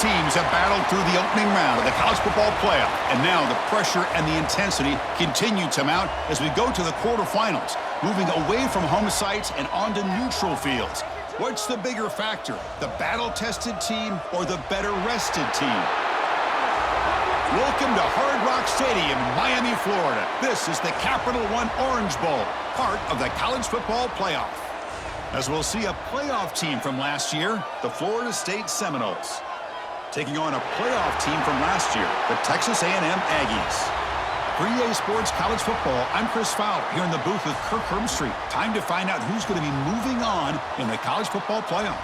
teams have battled through the opening round of the college football playoff, and now the pressure and the intensity continue to mount as we go to the quarterfinals, moving away from home sites and onto neutral fields. What's the bigger factor, the battle-tested team or the better-rested team? Welcome to Hard Rock Stadium in Miami, Florida. This is the Capital One Orange Bowl, part of the college football playoff. As we'll see a playoff team from last year, the Florida State Seminoles, taking on a playoff team from last year, the Texas A&M Aggies. For EA Sports College Football, I'm Chris Fowler here in the booth with Kirk Herbstreit. Time to find out who's going to be moving on in the college football playoff.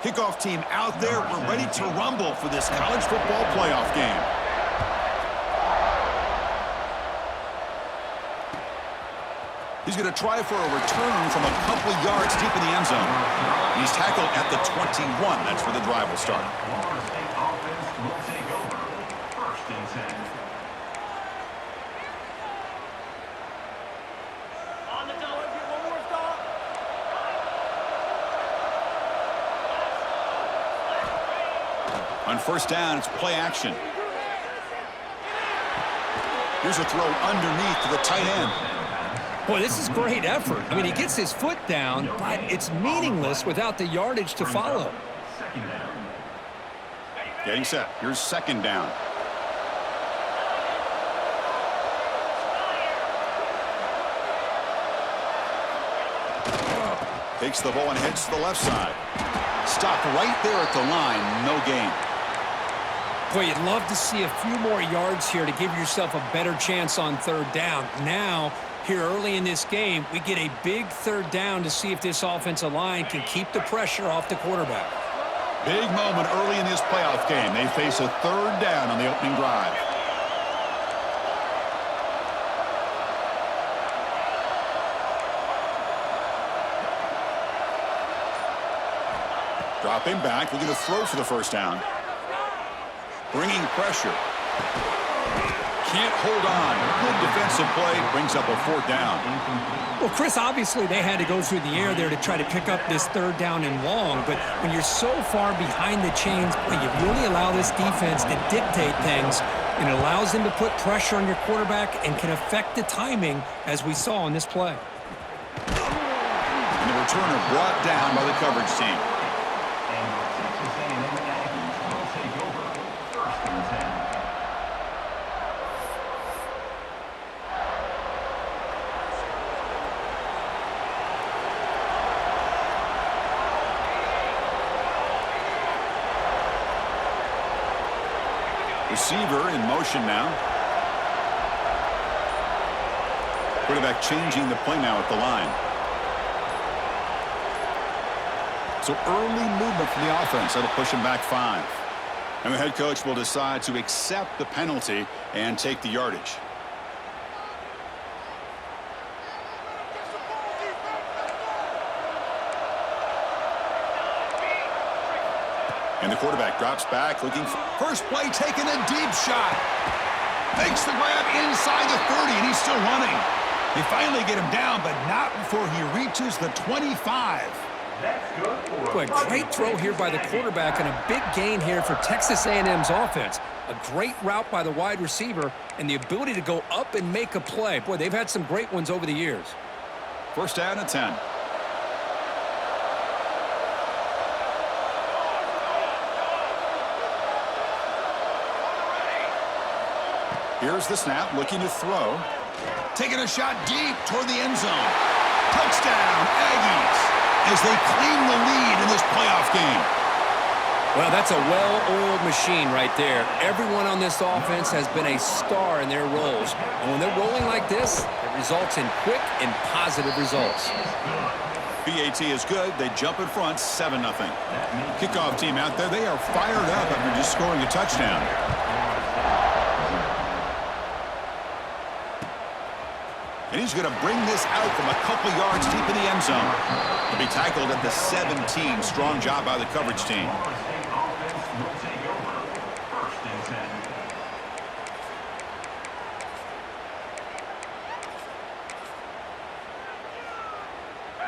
Kickoff team out there. We're ready to rumble for this college football playoff game. He's going to try for a return from a couple yards deep in the end zone. He's tackled at the 21. That's where the drive will start. On first down, it's play action. Here's a throw underneath to the tight end. Boy, this is great effort. I mean, he gets his foot down, but it's meaningless without the yardage to follow. Getting set. Here's second down. Takes the ball and hits the left side. Stopped right there at the line. No gain. Boy, you'd love to see a few more yards here to give yourself a better chance on third down. Now, here early in this game, we get a big third down to see if this offensive line can keep the pressure off the quarterback. Big moment early in this playoff game. They face a third down on the opening drive. Dropping back, looking to throw for the first down. Bringing pressure. Can't hold on. Good defensive play. Brings up a fourth down. Well, Chris, obviously they had to go through the air there to try to pick up this third down and long. But when you're so far behind the chains, you really allow this defense to dictate things. And it allows them to put pressure on your quarterback and can affect the timing, as we saw in this play. And the returner brought down by the coverage team. Receiver in motion now. Quarterback changing the play now at the line. So early movement from the offense. That'll push him back 5. And the head coach will decide to accept the penalty and take the yardage. And the quarterback drops back, looking for first play, taking a deep shot. Makes the grab inside the 30, and he's still running. They finally get him down, but not before he reaches the 25. Boy, great throw here by the quarterback and a big gain here for Texas A&M's offense. A great route by the wide receiver and the ability to go up and make a play. Boy, they've had some great ones over the years. First down at 10. Here's the snap, looking to throw. Taking a shot deep toward the end zone. Touchdown, Aggies, as they claim the lead in this playoff game. Well, that's a well-oiled machine right there. Everyone on this offense has been a star in their roles. And when they're rolling like this, it results in quick and positive results. BAT is good. They jump in front, 7-0. Kickoff team out there, they are fired up after just scoring a touchdown. And he's he's going to bring this out from a couple yards deep in the end zone. He'll be tackled at the 17. Strong job by the coverage team.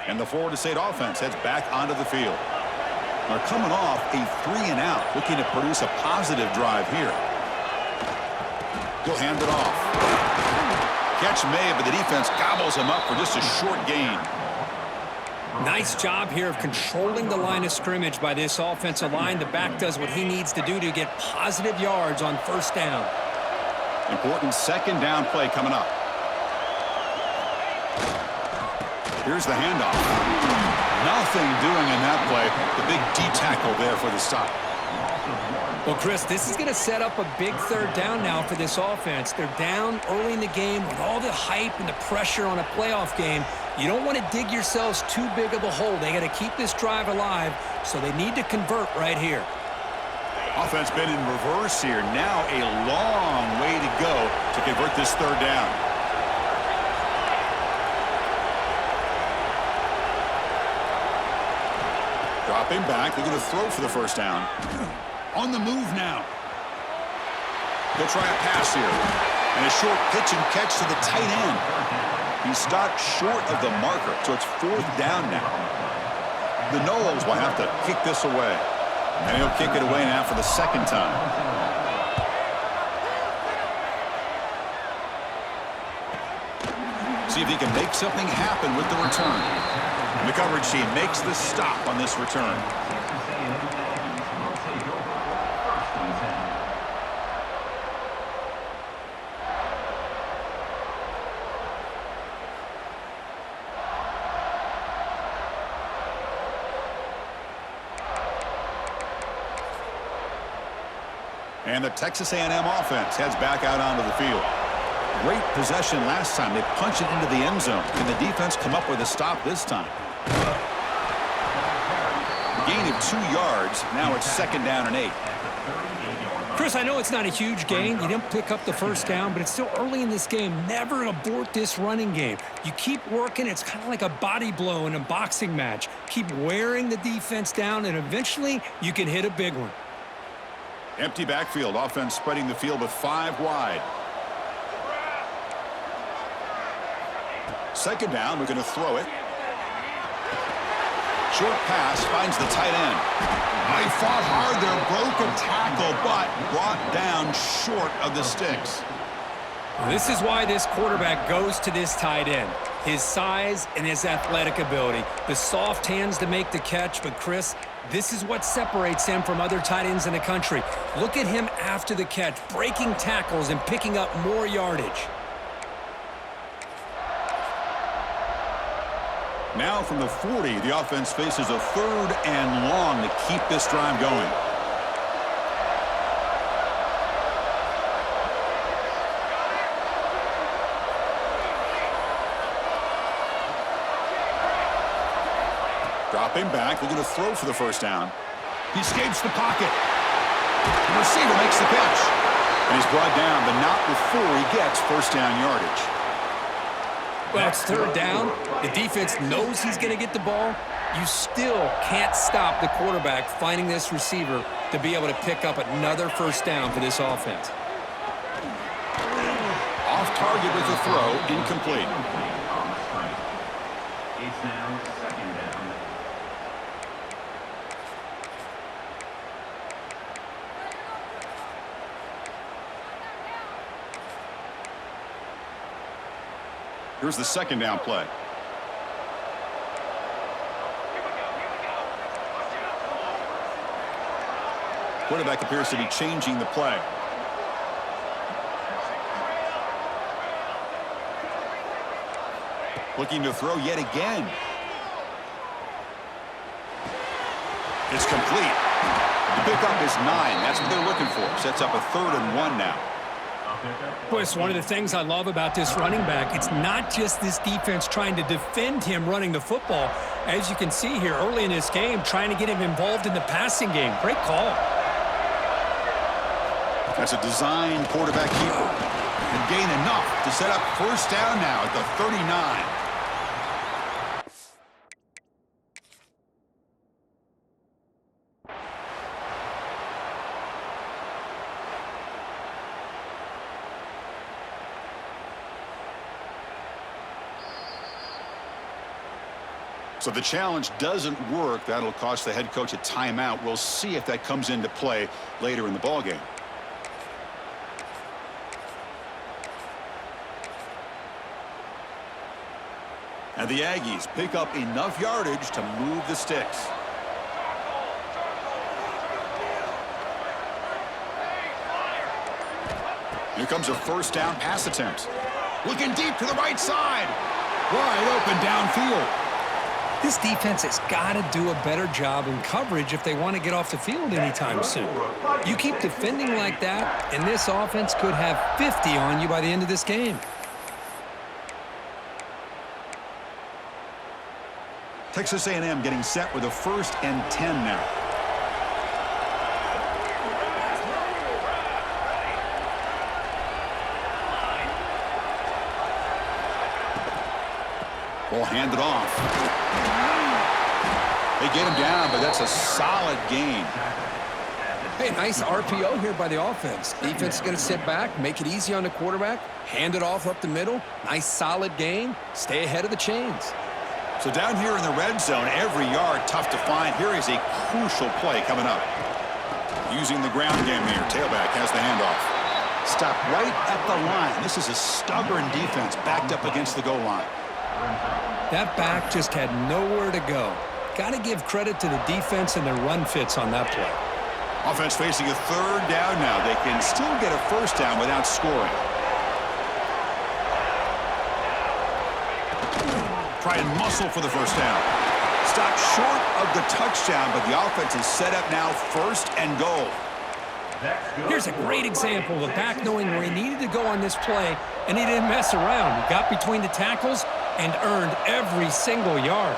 And the Florida State offense heads back onto the field. They're coming off a 3-and-out, looking to produce a positive drive here. He'll hand it off. Catch made, but the defense gobbles him up for just a short gain. Nice job here of controlling the line of scrimmage by this offensive line. The back does what he needs to do to get positive yards on first down. Important second down play coming up. Here's the handoff. Nothing doing in that play. The big D-tackle there for the stop. Well, Chris, this is going to set up a big third down now for this offense. They're down early in the game with all the hype and the pressure on a playoff game. You don't want to dig yourselves too big of a hole. They got to keep this drive alive, so they need to convert right here. Offense been in reverse here. Now a long way to go to convert this third down. Dropping back. They're going to throw for the first down. On the move now. He'll try a pass here. And a short pitch and catch to the tight end. He stopped short of the marker, so it's fourth down now. The Noles will have to kick this away. And he'll kick it away now for the second time. See if he can make something happen with the return. And the coverage team makes the stop on this return. And the Texas A&M offense heads back out onto the field. Great possession last time. They punch it into the end zone. Can the defense come up with a stop this time? Gain of 2 yards. Now it's second down and 8. Chris, I know it's not a huge gain. You didn't pick up the first down, but it's still early in this game. Never abort this running game. You keep working. It's kind of like a body blow in a boxing match. Keep wearing the defense down, and eventually you can hit a big one. Empty backfield. Offense spreading the field with 5 wide. Second down. We're going to throw it. Short pass finds the tight end. They fought hard there. Broke a tackle, but brought down short of the sticks. This is why this quarterback goes to this tight end. His size and his athletic ability. The soft hands to make the catch, but Chris, this is what separates him from other tight ends in the country. Look at him after the catch, breaking tackles and picking up more yardage. Now from the 40, the offense faces a third and long to keep this drive going. Dropping back, they're going to throw for the first down. He escapes the pocket. The receiver makes the catch. And he's brought down, but not before he gets first down yardage. Well, it's third down. The defense knows he's going to get the ball. You still can't stop the quarterback finding this receiver to be able to pick up another first down for this offense. Off target with the throw, incomplete. It's now second down. Here's the second down play. Quarterback appears to be changing the play. Looking to throw yet again. It's complete. The pickup is 9. That's what they're looking for. Sets up a 3rd and 1 now. Boy, it's one of the things I love about this running back. It's not just this defense trying to defend him running the football. As you can see here early in this game, trying to get him involved in the passing game. Great call. That's a design quarterback keeper. and gain enough to set up first down now at the 39. So the challenge doesn't work. That'll cost the head coach a timeout. We'll see if that comes into play later in the ballgame. And the Aggies pick up enough yardage to move the sticks. Here comes a first down pass attempt. Looking deep to the right side. Wide open downfield. This defense has got to do a better job in coverage if they want to get off the field anytime soon. You keep defending like that, and this offense could have 50 on you by the end of this game. Texas A&M getting set with a 1st and 10 now. Ball handed off. They get him down, but that's a solid gain. Hey, nice RPO here by the offense. Defense is going to sit back, make it easy on the quarterback, hand it off up the middle. Nice solid gain. Stay ahead of the chains. So down here in the red zone, every yard tough to find. Here is a crucial play coming up. Using the ground game here. Tailback has the handoff. Stop right at the line. This is a stubborn defense backed up against the goal line. That back just had nowhere to go. Got to give credit to the defense and their run fits on that play. Offense facing a 3rd down now. They can still get a first down without scoring. Try and muscle for the first down. Stop short of the touchdown, but the offense is set up now 1st and goal. Here's a great example of a back knowing where he needed to go on this play, and he didn't mess around. He got between the tackles and earned every single yard.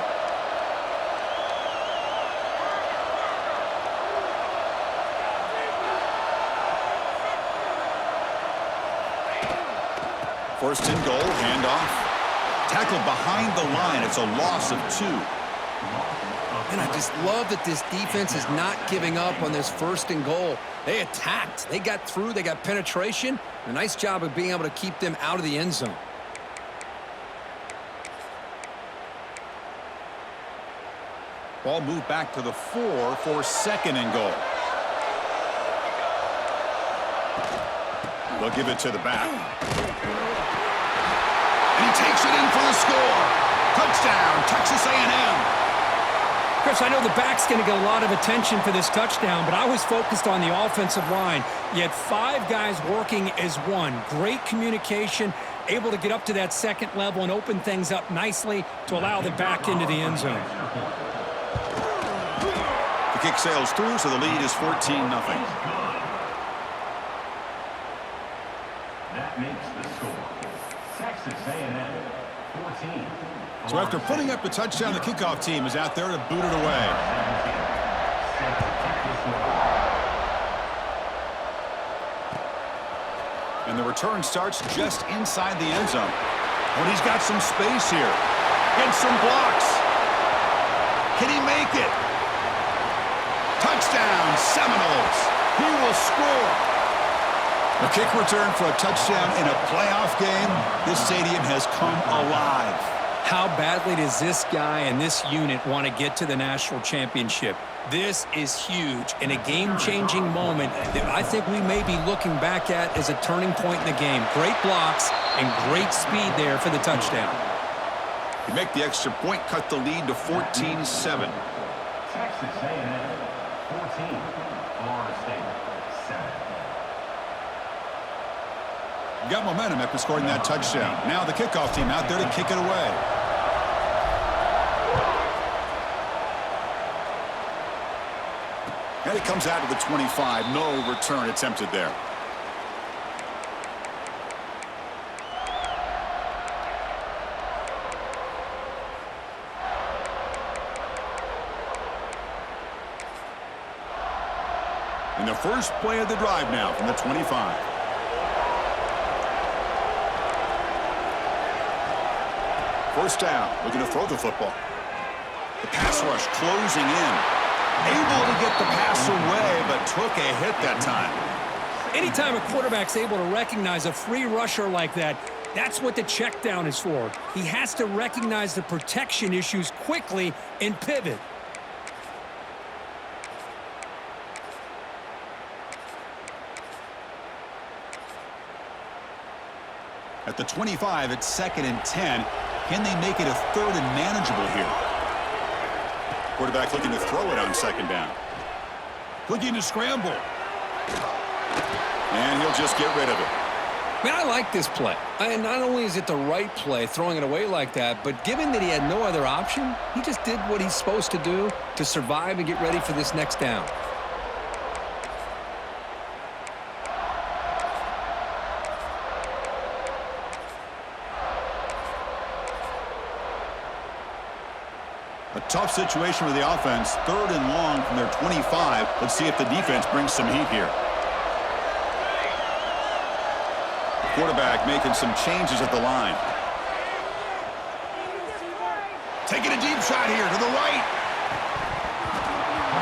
First and goal, handoff. Tackled behind the line. It's a loss of 2. And I just love that this defense is not giving up on this 1st and goal. They attacked. They got through. They got penetration. A nice job of being able to keep them out of the end zone. Ball moved back to the 4 for 2nd and goal. They'll give it to the back. And he takes it in for the score. Touchdown, Texas A&M. Chris, I know the back's going to get a lot of attention for this touchdown, but I was focused on the offensive line. You had 5 guys working as one. Great communication, able to get up to that 2nd level and open things up nicely to allow the back into the end zone. The kick sails through, so the lead is 14-0. That makes the score. Texas A&M 14. So after putting up the touchdown, the kickoff team is out there to boot it away. And the return starts just inside the end zone. But he's got some space here. Gets some blocks. Can he make it? Touchdown, Seminoles. He will score. A kick return for a touchdown in a playoff game. This stadium has come alive. How badly does this guy and this unit want to get to the national championship? This is huge and a game-changing moment that I think we may be looking back at as a turning point in the game. Great blocks and great speed there for the touchdown. You make the extra point, cut the lead to 14-7. Texas A&M 14. Florida State 7. Got momentum after scoring that touchdown. Now the kickoff team out there to kick it away. And it comes out to the 25. No return attempted there. And the first play of the drive now from the 25. First down, looking to throw the football. The pass rush closing in. Able to get the pass away, but took a hit that time. Anytime a quarterback's able to recognize a free rusher like that, that's what the check down is for. He has to recognize the protection issues quickly and pivot. At the 25, it's 2nd and 10. Can they make it a 3rd and manageable here? Quarterback looking to throw it on 2nd down. Looking to scramble. And he'll just get rid of it. Man, I like this play. And not only is it the right play, throwing it away like that, but given that he had no other option, he just did what he's supposed to do to survive and get ready for this next down. A tough situation for the offense. 3rd and long from their 25. Let's see if the defense brings some heat here. Quarterback making some changes at the line. Taking a deep shot here to the right.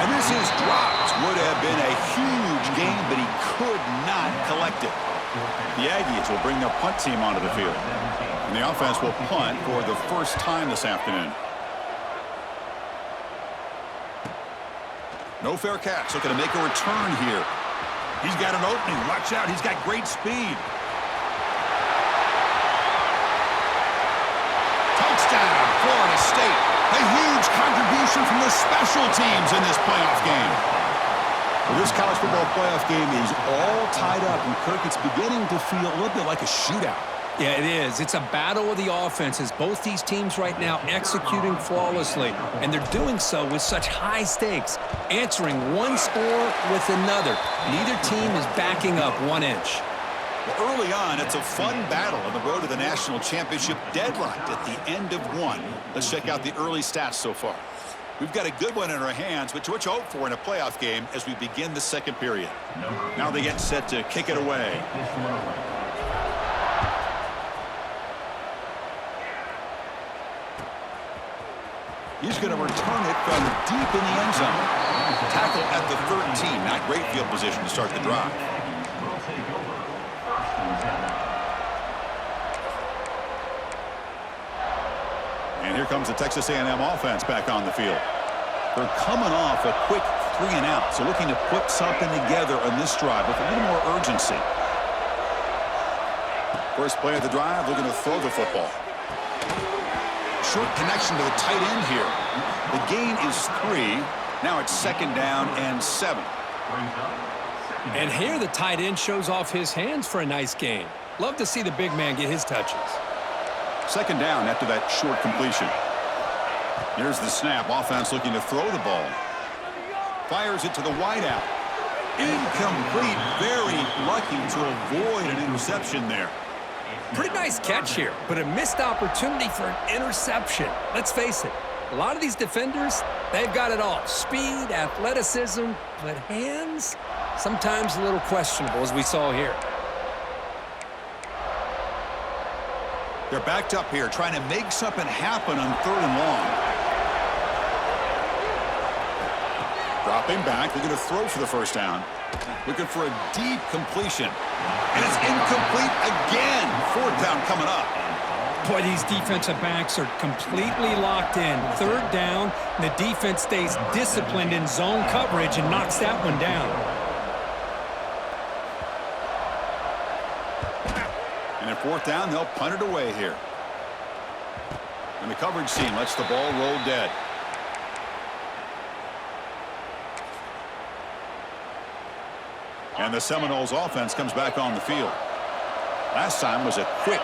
And this is dropped. Would have been a huge gain, but he could not collect it. The Aggies will bring their punt team onto the field. And the offense will punt for the first time this afternoon. No fair catch. Looking to make a return here. He's got an opening. Watch out. He's got great speed. Touchdown, Florida State. A huge contribution from the special teams in this playoff game. Well, this college football playoff game is all tied up, and Kirk, it's beginning to feel a little bit like a shootout. Yeah, it is. It's a battle of the offenses. Both these teams right now executing flawlessly, and they're doing so with such high stakes, answering one score with another. Neither team is backing up 1 inch. Well, early on, it's a fun battle on the road to the national championship, deadlocked at the end of 1. Let's check out the early stats so far. We've got a good one in our hands, but what you hope for in a playoff game as we begin the 2nd period. Now they get set to kick it away. He's going to return it from deep in the end zone. Tackle at the 13. Not great field position to start the drive. And here comes the Texas A&M offense back on the field. They're coming off a quick 3 and out, so looking to put something together on this drive with a little more urgency. First play of the drive, looking to throw the football. Short connection to the tight end here. The gain is 3. Now it's 2nd down and 7. And here the tight end shows off his hands for a nice gain. Love to see the big man get his touches. 2nd down after that short completion. Here's the snap. Offense looking to throw the ball. Fires it to the wideout. Incomplete. Very lucky to avoid an interception there. Pretty nice catch here, but a missed opportunity for an interception. Let's face it, a lot of these defenders, they've got it all. Speed, athleticism, but hands, sometimes a little questionable, as we saw here. They're backed up here, trying to make something happen on 3rd and long. Dropping back, they're going to throw for the first down. Looking for a deep completion. And it's incomplete again. 4th down coming up. Boy, these defensive backs are completely locked in. 3rd down, the defense stays disciplined in zone coverage and knocks that one down. And at 4th down, they'll punt it away here. And the coverage team lets the ball roll dead. And the Seminoles offense comes back on the field. Last time was a quick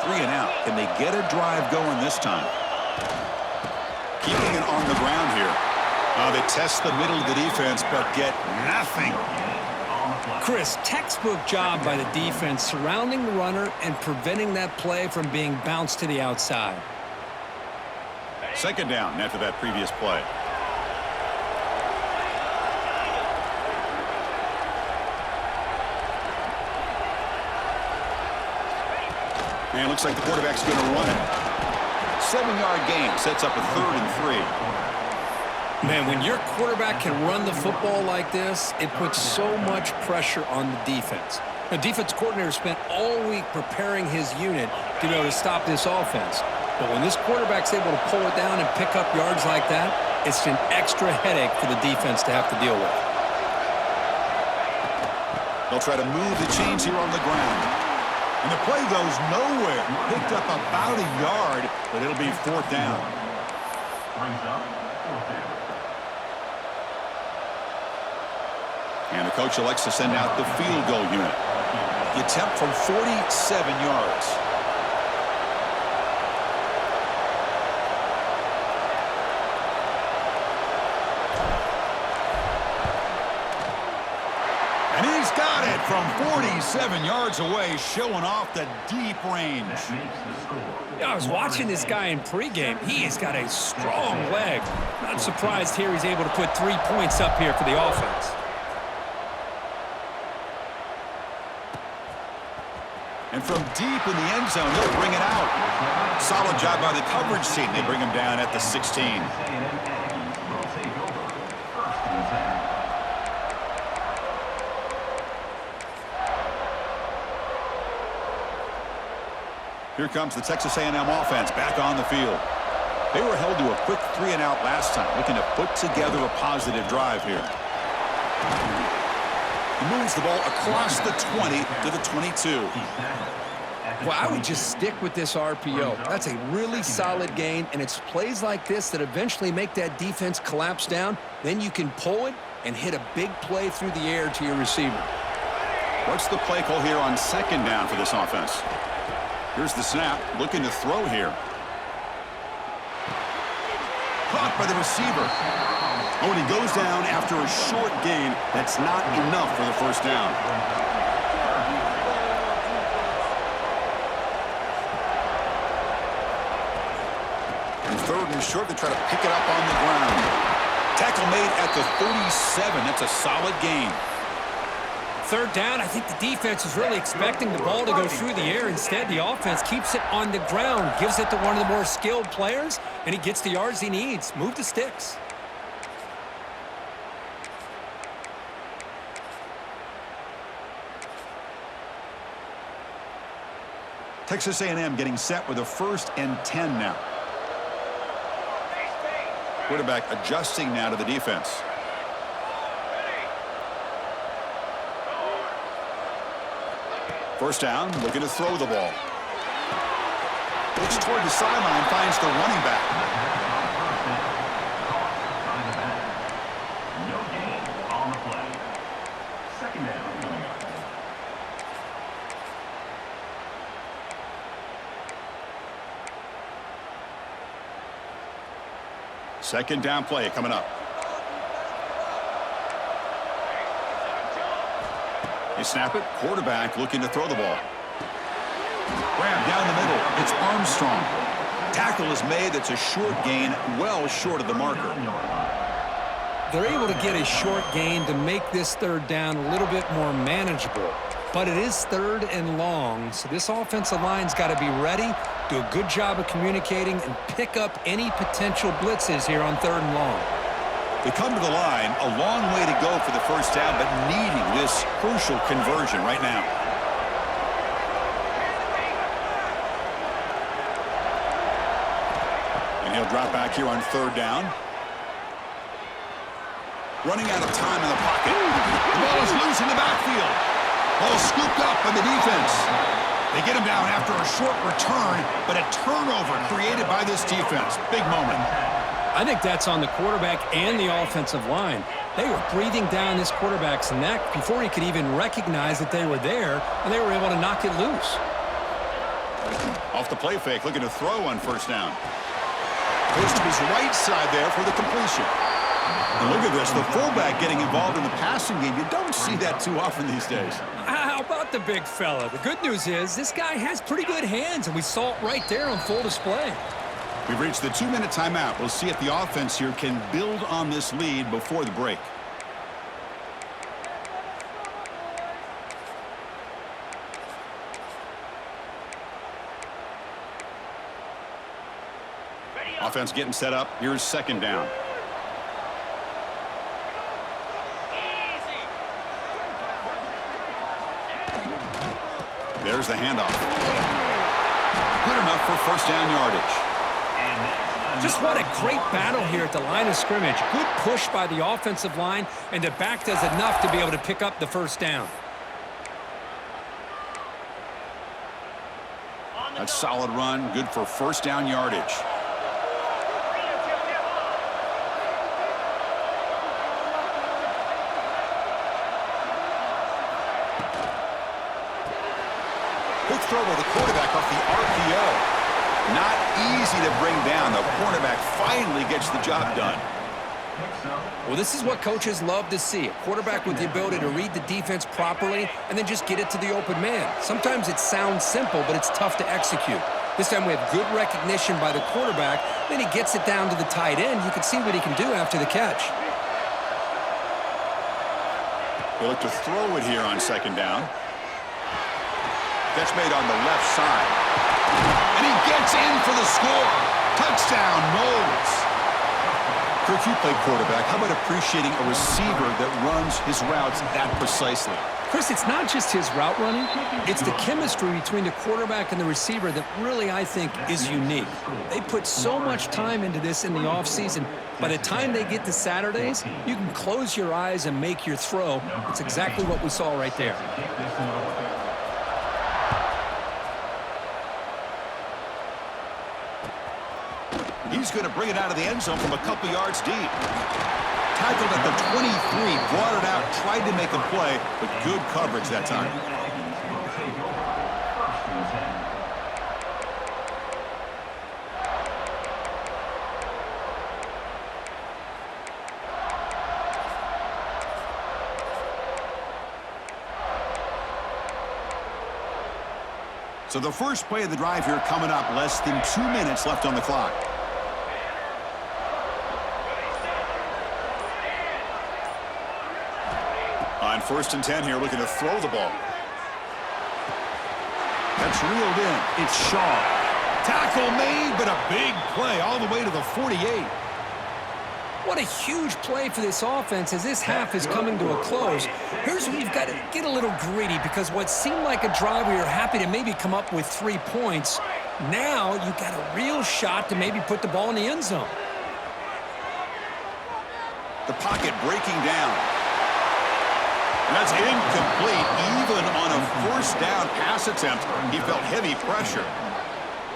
3 and out. Can they get a drive going this time? Keeping it on the ground here. They test the middle of the defense, but get nothing. Chris, textbook job by the defense surrounding the runner and preventing that play from being bounced to the outside. 2nd down after that previous play. And it looks like the quarterback's going to run it. 7-yard gain sets up a 3rd and 3. Man, when your quarterback can run the football like this, it puts so much pressure on the defense. The defense coordinator spent all week preparing his unit to be able to stop this offense. But when this quarterback's able to pull it down and pick up yards like that, it's an extra headache for the defense to have to deal with. They'll try to move the chains here on the ground. And the play goes nowhere. Picked up about a yard, but it'll be 4th down. Brings up 4th down. And the coach elects to send out the field goal unit. The attempt from 47 yards. And he's got it from 47 yards away, showing off the deep range. That makes the score. Yeah, I was watching this guy in pregame. He has got a strong leg. Not surprised here he's able to put 3 points up here for the offense. And from deep in the end zone, he'll bring it out. Solid job by the coverage team. They bring him down at the 16. A&M Aggies will take over 1st and 10. Here comes the Texas A&M offense back on the field. They were held to a quick 3-and-out last time, looking to put together a positive drive here. He moves the ball across the 20 to the 22. Well, I would just stick with this RPO. That's a really solid gain, and it's plays like this that eventually make that defense collapse down. Then you can pull it and hit a big play through the air to your receiver. What's the play call here on 2nd down for this offense? Here's the snap, looking to throw here. Caught by the receiver. Oh, and he goes down after a short gain. That's not enough for the 1st down. And 3rd and short, they try to pick it up on the ground. Tackle made at the 37. That's a solid gain. 3rd down, I think the defense is really expecting the ball to go through the air. Instead, the offense keeps it on the ground, gives it to one of the more skilled players, and he gets the yards he needs. Move the sticks. Texas A&M getting set with a 1st and 10 now. Quarterback adjusting now to the defense. First down, looking to throw the ball. Looks toward the sideline, finds the running back. No gain on the play. 2nd down coming up. Second down play coming up. They snap it. Quarterback looking to throw the ball. Grab down the middle. It's Armstrong. Tackle is made. That's a short gain, well short of the marker. They're able to get a short gain to make this 3rd down a little bit more manageable. But it is 3rd and long, so this offensive line's got to be ready, do a good job of communicating, and pick up any potential blitzes here on 3rd and long. They come to the line, a long way to go for the 1st down, but needing this crucial conversion right now. And he'll drop back here on 3rd down. Running out of time in the pocket. The ball is loose in the backfield. Ball scooped up by the defense. They get him down after a short return, but a turnover created by this defense. Big moment. I think that's on the quarterback and the offensive line. They were breathing down this quarterback's neck before he could even recognize that they were there, and they were able to knock it loose. Off the play fake, looking to throw on 1st down. Goes to his right side there for the completion. And look at this, the fullback getting involved in the passing game. You don't see that too often these days. How about the big fella? The good news is this guy has pretty good hands, and we saw it right there on full display. We've reached the 2-minute timeout. We'll see if the offense here can build on this lead before the break. Offense getting set up. Here's second down. There's the handoff. Good enough for first down yardage. Just what a great battle here at the line of scrimmage. Good push by the offensive line, and the back does enough to be able to pick up the first down. That's solid run. Good for first down yardage. Quick throw by the quarterback off the RPO. Not easy to bring down. The cornerback finally gets the job done. Well, this is what coaches love to see. A quarterback with the ability to read the defense properly and then just get it to the open man. Sometimes it sounds simple, but it's tough to execute. This time we have good recognition by the quarterback. Then he gets it down to the tight end. You can see what he can do after the catch. They look to throw it here on second down. That's made on the left side. And he gets in for the score. Touchdown, Knowles. Kirk, you play quarterback. How about appreciating a receiver that runs his routes that precisely? Chris, it's not just his route running. It's the chemistry between the quarterback and the receiver that really, I think, is unique. They put so much time into this in the offseason. By the time they get to Saturdays, you can close your eyes and make your throw. It's exactly what we saw right there. He's going to bring it out of the end zone from a couple yards deep. Tackled at the 23, brought it out, tried to make a play, but good coverage that time. So the first play of the drive here coming up, less than 2 minutes left on the clock. On 1st and 10 here, looking to throw the ball. That's reeled in. It's Shaw. Tackle made, but a big play all the way to the 48. What a huge play for this offense as this half is coming to a close. Here's where you've got to get a little greedy, because what seemed like a drive where you're happy to maybe come up with 3 points, now you've got a real shot to maybe put the ball in the end zone. The pocket breaking down. And that's incomplete. Even on a first down pass attempt, he felt heavy pressure.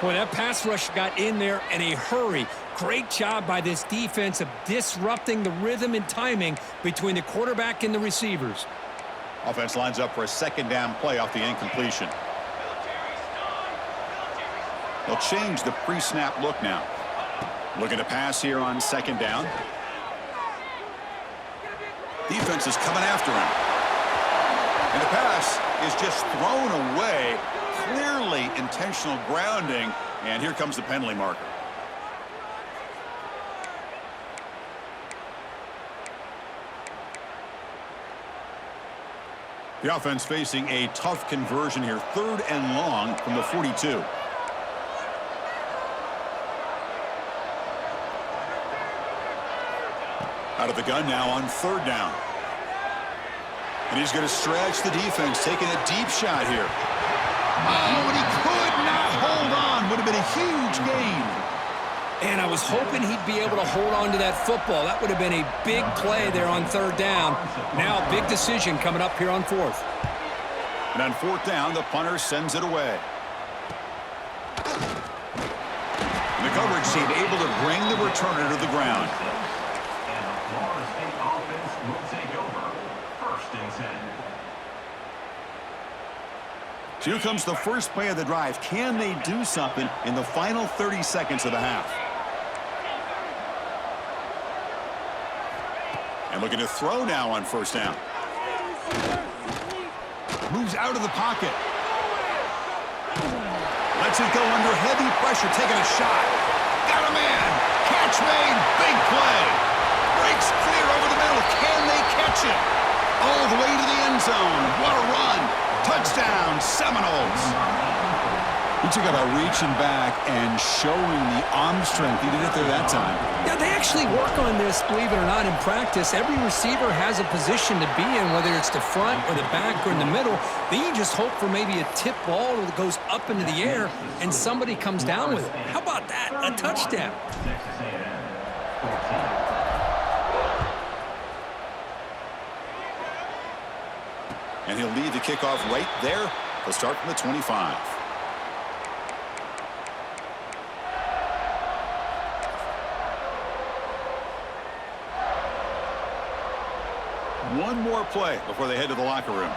Boy, that pass rush got in there in a hurry. Great job by this defense of disrupting the rhythm and timing between the quarterback and the receivers. Offense lines up for a second down play off the incompletion. They'll change the pre-snap look now. Looking to pass here on second down. Defense is coming after him. And the pass is just thrown away. Clearly intentional grounding. And here comes the penalty marker. The offense facing a tough conversion here. 3rd and long from the 42. Out of the gun now on 3rd down. And he's going to stretch the defense, taking a deep shot here. Oh, and he could not hold on. Would have been a huge gain. And I was hoping he'd be able to hold on to that football. That would have been a big play there on 3rd down. Now a big decision coming up here on 4th. And on 4th down, the punter sends it away. And the coverage team able to bring the returner to the ground. Here comes the first play of the drive. Can they do something in the final 30 seconds of the half? And looking to throw now on 1st down. Moves out of the pocket. Lets it go under heavy pressure, taking a shot. Got a man. Catch made. Big play. Breaks clear over the middle. Can they catch it? All the way to the end zone. What a run. Touchdown, Seminoles. He took about reaching back and showing the arm strength. He did it there that time. Yeah, they actually work on this, believe it or not, in practice. Every receiver has a position to be in, whether it's the front or the back or in the middle. Then you just hope for maybe a tip ball that goes up into the air and somebody comes down with it. How about that? A touchdown. Texas A&M, 14. And he'll lead the kickoff right there. He'll start from the 25. One more play before they head to the locker room.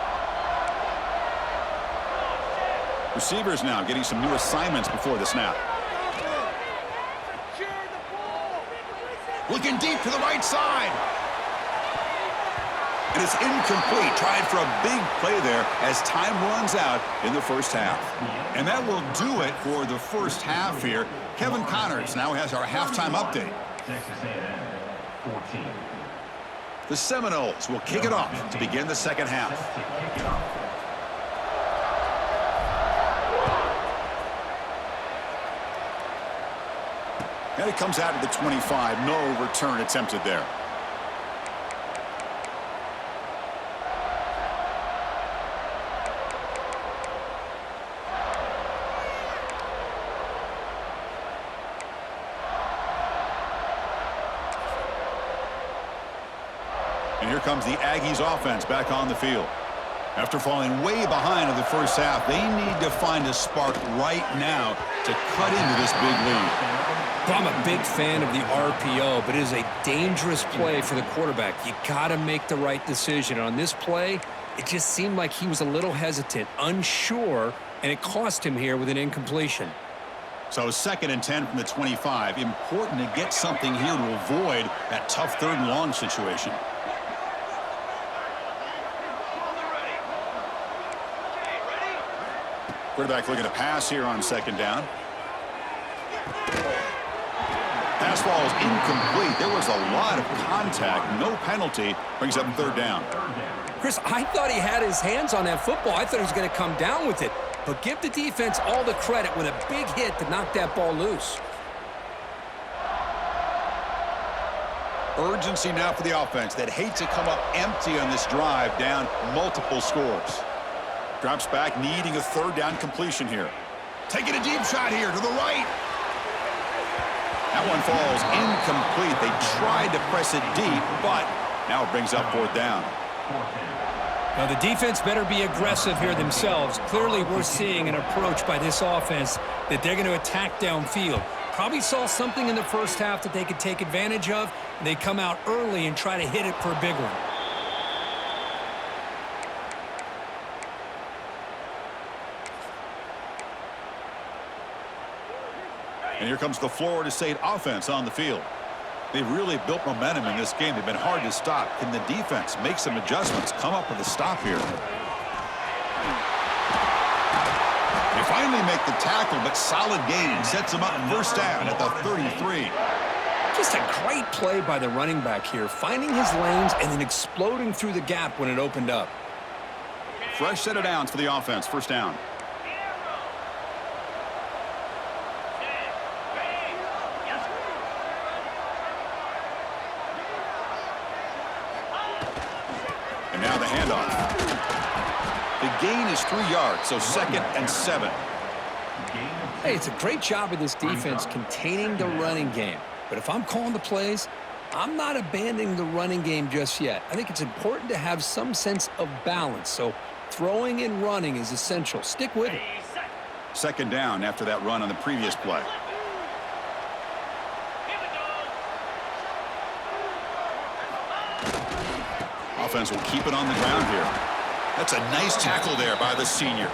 Receivers now getting some new assignments before the snap. Looking deep to the right side. And it's incomplete. Tried for a big play there as time runs out in the first half. And that will do it for the first half here. Kevin Connors now has our halftime update. Texas A&M, 14. The Seminoles will kick it off to begin the second half. To kick it off. And it comes out to the 25. No return attempted there. And here comes the Aggies offense back on the field. After falling way behind in the first half, they need to find a spark right now to cut into this big lead. I'm a big fan of the RPO, but it is a dangerous play for the quarterback. You got to make the right decision. On this play, it just seemed like he was a little hesitant, unsure, and it cost him here with an incompletion. So 2nd and 10 from the 25. Important to get something here to avoid that tough 3rd and long situation. Quarterback looking to pass here on 2nd down. Pass ball is incomplete. There was a lot of contact. No penalty. Brings up 3rd down. Chris, I thought he had his hands on that football. I thought he was going to come down with it. But give the defense all the credit with a big hit to knock that ball loose. Urgency now for the offense that hate to come up empty on this drive, down multiple scores. Drops back, needing a 3rd down completion here. Taking a deep shot here to the right. That one falls incomplete. They tried to press it deep, but now it brings up 4th down. Now the defense better be aggressive here themselves. Clearly we're seeing an approach by this offense that they're going to attack downfield. Probably saw something in the first half that they could take advantage of. They come out early and try to hit it for a big one. And here comes the Florida State offense on the field. They've really built momentum in this game. They've been hard to stop. Can the defense make some adjustments, come up with a stop here? They finally make the tackle, but solid gain sets them up 1st down at the 33. Just a great play by the running back here, finding his lanes and then exploding through the gap when it opened up. Fresh set of downs for the offense, 1st down. And now the handoff. The gain is 3 yards, so 2nd and 7. Hey, it's a great job of this defense containing the running game. But if I'm calling the plays, I'm not abandoning the running game just yet. I think it's important to have some sense of balance. So throwing and running is essential. Stick with it. 2nd down after that run on the previous play. Offense will keep it on the ground here. That's a nice tackle there by the senior.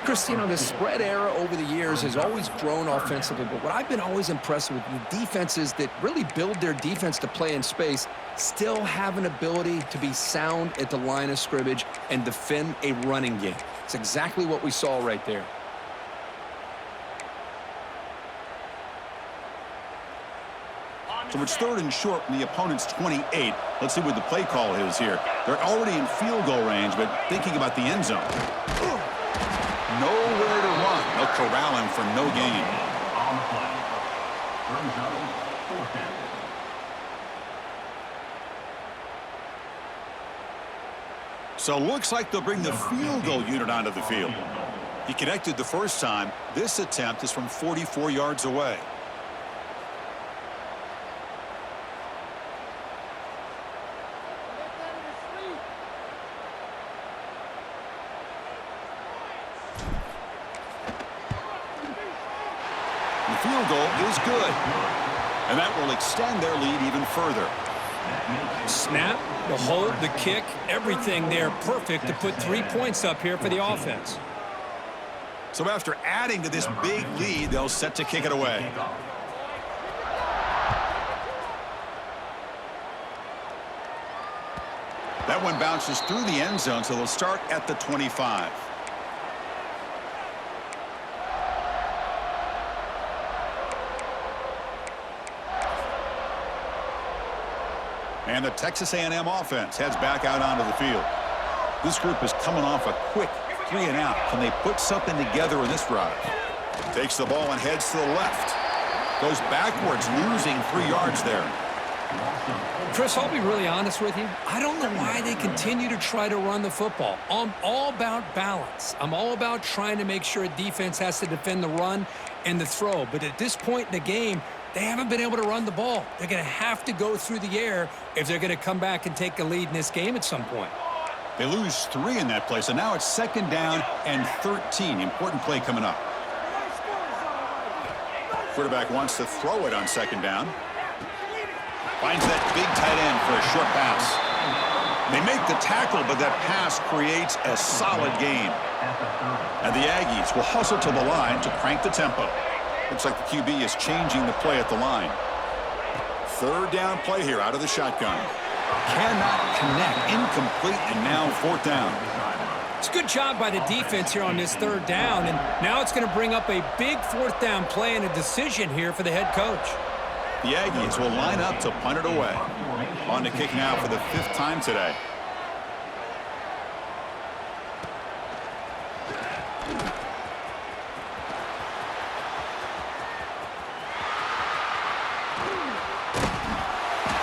Chris, you know, the spread era over the years has always grown offensively, but what I've been always impressed with the defenses that really build their defense to play in space still have an ability to be sound at the line of scrimmage and defend a running game. It's exactly what we saw right there. So it's 3rd and short from the opponent's 28. Let's see what the play call is here. They're already in field goal range, but thinking about the end zone. Nowhere to run. They'll corral him for no gain. On the play. Brings up 4th down. So looks like they'll bring the field goal unit onto the field. He connected the first time. This attempt is from 44 yards away. The field goal is good. And that will extend their lead even further. Snap, the hold, the kick, everything there perfect to put 3 points up here for the offense. So after adding to this big lead, they'll set to kick it away. That one bounces through the end zone, so they'll start at the 25. And the Texas A&M offense heads back out onto the field. This group is coming off a quick 3-and-out. Can they put something together in this drive? Takes the ball and heads to the left. Goes backwards, losing 3 yards there. Chris, I'll be really honest with you. I don't know why they continue to try to run the football. I'm all about balance. I'm all about trying to make sure a defense has to defend the run and the throw. But at this point in the game, they haven't been able to run the ball. They're going to have to go through the air if they're going to come back and take a lead in this game at some point. They lose 3 in that play, so now it's 2nd down and 13. Important play coming up. Quarterback wants to throw it on 2nd down. Finds that big tight end for a short pass. They make the tackle, but that pass creates a solid gain. And the Aggies will hustle to the line to crank the tempo. Looks like the QB is changing the play at the line. 3rd down play here out of the shotgun. Cannot connect. Incomplete, and now 4th down. It's a good job by the defense here on this 3rd down, and now it's going to bring up a big 4th down play and a decision here for the head coach. The Aggies will line up to punt it away. On to kick now for the 5th time today.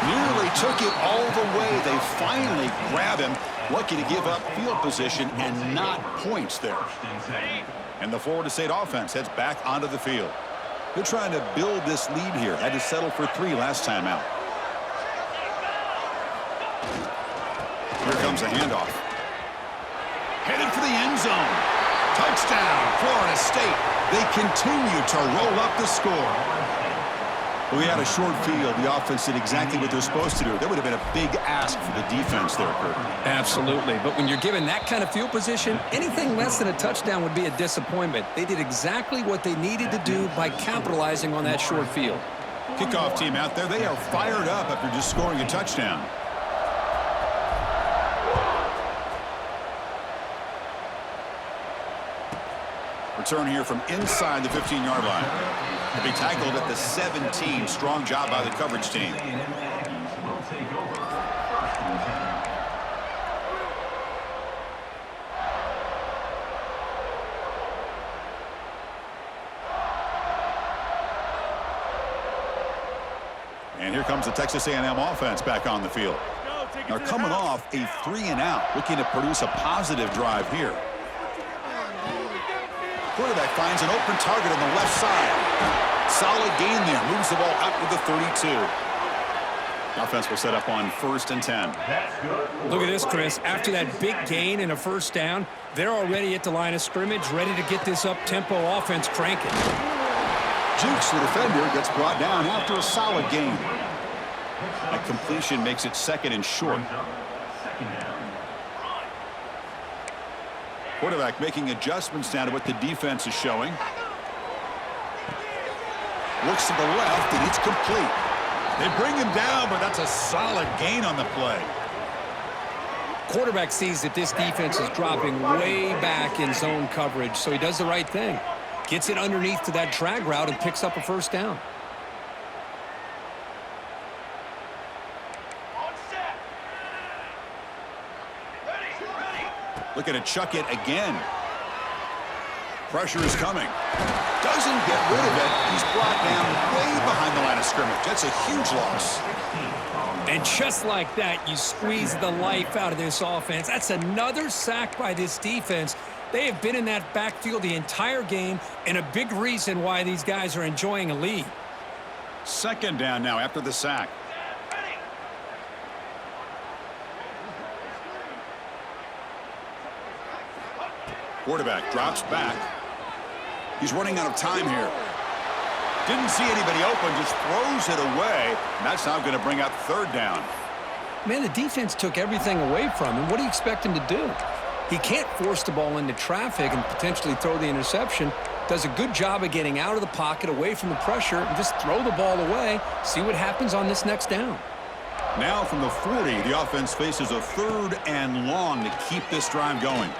Nearly took it all the way. They finally grab him. Lucky to give up field position and not points there. And the Florida State offense heads back onto the field. They're trying to build this lead here. Had to settle for 3 last time out. Here comes a handoff. Headed for the end zone. Touchdown, Florida State. They continue to roll up the score. We had a short field. The offense did exactly what they're supposed to do. That would have been a big ask for the defense there, Kurt. Absolutely. But when you're given that kind of field position, anything less than a touchdown would be a disappointment. They did exactly what they needed to do by capitalizing on that short field. Kickoff team out there. They are fired up after just scoring a touchdown. Return here from inside the 15-yard line. He'll be tackled at the 17. Strong job by the coverage team. And here comes the Texas A&M offense back on the field. They're coming off a 3-and-out, looking to produce a positive drive here. Quarterback finds an open target on the left side. Solid gain there. Moves the ball out with the 32. Offense will set up on 1st and 10. Look at this, Chris. After that big gain and a 1st down, they're already at the line of scrimmage, ready to get this up-tempo offense cranking. Jukes, the defender, gets brought down after a solid gain. A completion makes it 2nd and short. Quarterback making adjustments now to what the defense is showing. Looks to the left, and it's complete. They bring him down, but that's a solid gain on the play. Quarterback sees that this defense is dropping way back in zone coverage, so he does the right thing. Gets it underneath to that drag route and picks up a 1st down. Looking to chuck it again. Pressure is coming. Doesn't get rid of it. He's brought down way behind the line of scrimmage. That's a huge loss. And just like that, you squeeze the life out of this offense. That's another sack by this defense. They have been in that backfield the entire game, and a big reason why these guys are enjoying a lead. Second down now after the sack. Quarterback drops back. He's running out of time here. Didn't see anybody open, just throws it away. And that's now going to bring up third down. Man, the defense took everything away from him. What do you expect him to do? He can't force the ball into traffic and potentially throw the interception. Does a good job of getting out of the pocket, away from the pressure, and just throw the ball away. See what happens on this next down. Now from the 40, the offense faces a 3rd and long to keep this drive going.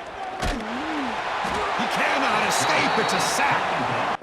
He cannot escape. It's a sack.